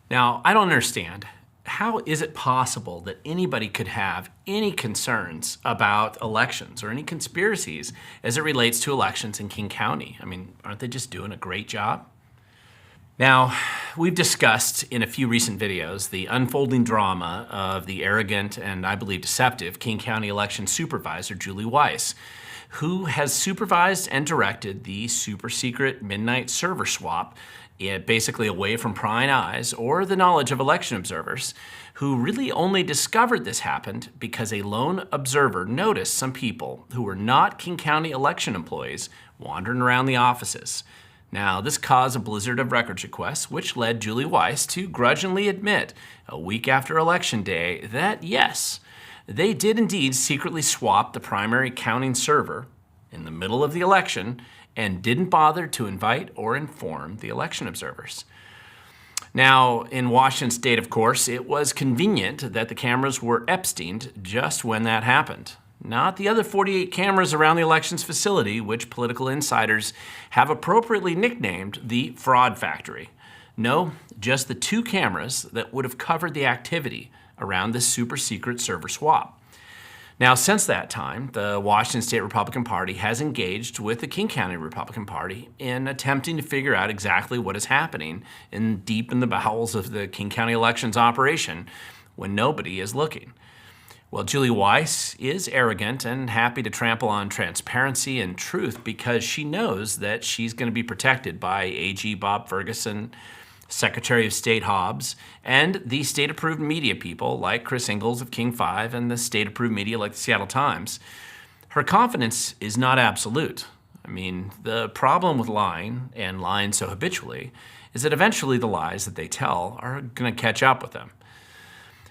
Now, I don't understand. How is it possible that anybody could have any concerns about elections or any conspiracies as it relates to elections in King County? I mean, aren't they just doing a great job? Now, we've discussed in a few recent videos the unfolding drama of the arrogant and, I believe, deceptive King County election supervisor, Julie Weiss, who has supervised and directed the super secret midnight server swap, basically away from prying eyes or the knowledge of election observers, who really only discovered this happened because a lone observer noticed some people who were not King County election employees wandering around the offices. Now, this caused a blizzard of records requests, which led Julie Weiss to grudgingly admit a week after Election Day that, yes, they did indeed secretly swap the primary counting server in the middle of the election and didn't bother to invite or inform the election observers. Now, in Washington state, of course, it was convenient that the cameras were Epsteined just when that happened. Not the other 48 cameras around the elections facility, which political insiders have appropriately nicknamed the Fraud Factory. No, just the 2 cameras that would have covered the activity around this super secret server swap. Now, since that time, the Washington State Republican Party has engaged with the King County Republican Party in attempting to figure out exactly what is happening deep in the bowels of the King County elections operation when nobody is looking. Well, Julie Weiss is arrogant and happy to trample on transparency and truth because she knows that she's going to be protected by AG Bob Ferguson, Secretary of State Hobbs, and the state-approved media people like Chris Ingalls of King 5 and the state-approved media like the Seattle Times. Her confidence is not absolute. I mean, the problem with lying, and lying so habitually, is that eventually the lies that they tell are going to catch up with them.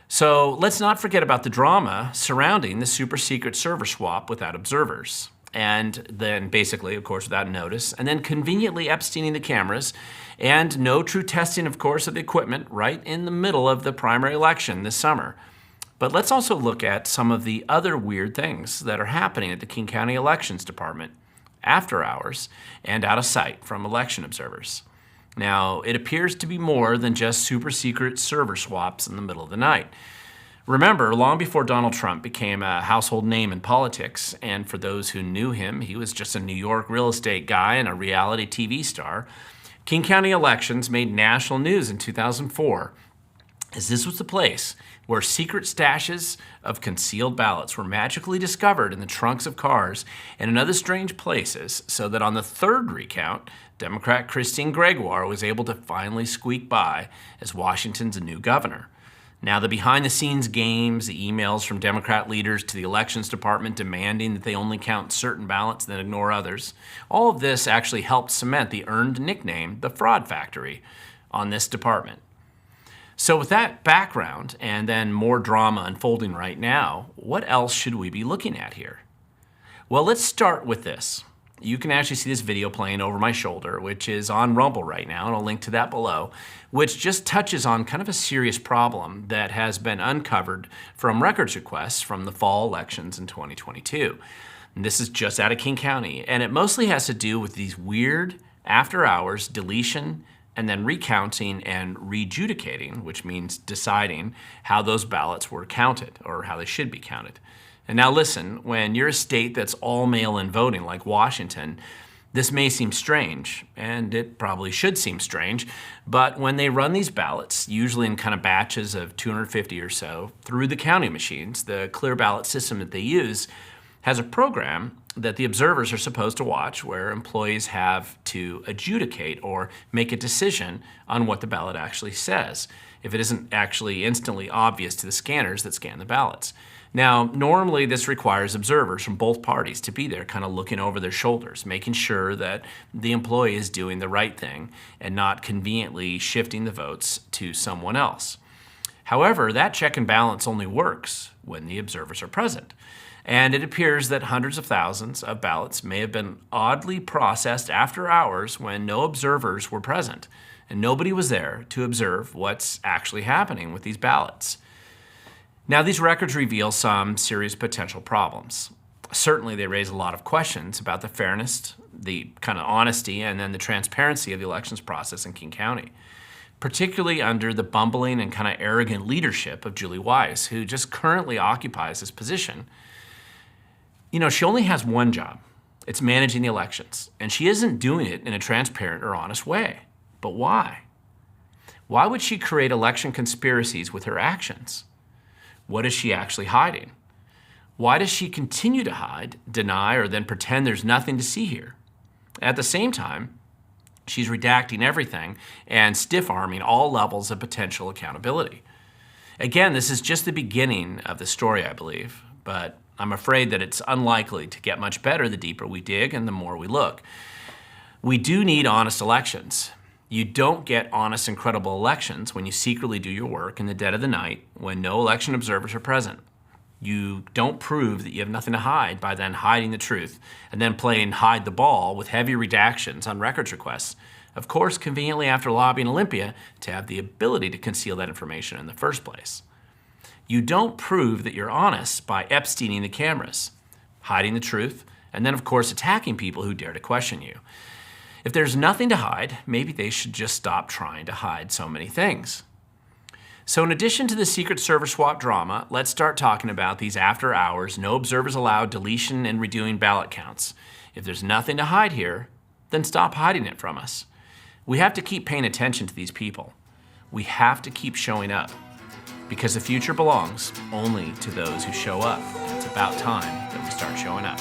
So let's not forget about the drama surrounding the super secret server swap without observers. And then basically, of course, without notice, and then conveniently Epsteining the cameras, and no true testing, of course, of the equipment right in the middle of the primary election this summer. But let's also look at some of the other weird things that are happening at the King County Elections Department after hours and out of sight from election observers. Now, it appears to be more than just super secret server swaps in the middle of the night. Remember, long before Donald Trump became a household name in politics, and for those who knew him, he was just a New York real estate guy and a reality TV star, King County elections made national news in 2004, as this was the place where secret stashes of concealed ballots were magically discovered in the trunks of cars and in other strange places, so that on the 3rd recount, Democrat Christine Gregoire was able to finally squeak by as Washington's new governor. Now, the behind-the-scenes games, the emails from Democrat leaders to the elections department demanding that they only count certain ballots and then ignore others, all of this actually helped cement the earned nickname, the Fraud Factory, on this department. So with that background and then more drama unfolding right now, what else should we be looking at here? Well, let's start with this. You can actually see this video playing over my shoulder, which is on Rumble right now, and I'll link to that below, which just touches on kind of a serious problem that has been uncovered from records requests from the fall elections in 2022. And this is just out of King County, and it mostly has to do with these weird after-hours deletion and then recounting and readjudicating, which means deciding how those ballots were counted or how they should be counted. And now listen, when you're a state that's all mail-in voting like Washington, this may seem strange, and it probably should seem strange, but when they run these ballots, usually in kind of batches of 250 or so, through the county machines, the clear ballot system that they use has a program that the observers are supposed to watch where employees have to adjudicate or make a decision on what the ballot actually says, if it isn't actually instantly obvious to the scanners that scan the ballots. Now, normally this requires observers from both parties to be there kind of looking over their shoulders, making sure that the employee is doing the right thing and not conveniently shifting the votes to someone else. However, that check and balance only works when the observers are present. And it appears that hundreds of thousands of ballots may have been oddly processed after hours when no observers were present, and nobody was there to observe what's actually happening with these ballots. Now, these records reveal some serious potential problems. Certainly, they raise a lot of questions about the fairness, the kind of honesty, and then the transparency of the elections process in King County. particularly under the bumbling and kind of arrogant leadership of Julie Weiss, who just currently occupies this position. She only has one job. It's managing the elections, and she isn't doing it in a transparent or honest way. But why? Why would she create election conspiracies with her actions? What is she actually hiding? Why does she continue to hide, deny, or then pretend there's nothing to see here? At the same time, she's redacting everything and stiff-arming all levels of potential accountability. Again, this is just the beginning of the story, I believe, but I'm afraid that it's unlikely to get much better the deeper we dig and the more we look. We do need honest elections. You don't get honest and credible elections when you secretly do your work in the dead of the night when no election observers are present. You don't prove that you have nothing to hide by then hiding the truth and then playing hide the ball with heavy redactions on records requests. Of course, conveniently after lobbying Olympia to have the ability to conceal that information in the first place. You don't prove that you're honest by Epsteining the cameras, hiding the truth, and then of course attacking people who dare to question you. If there's nothing to hide, maybe they should just stop trying to hide so many things. So in addition to the Secret Service swap drama, let's start talking about these after hours, no observers allowed deletion and redoing ballot counts. If there's nothing to hide here, then stop hiding it from us. We have to keep paying attention to these people. We have to keep showing up because the future belongs only to those who show up. It's about time that we start showing up.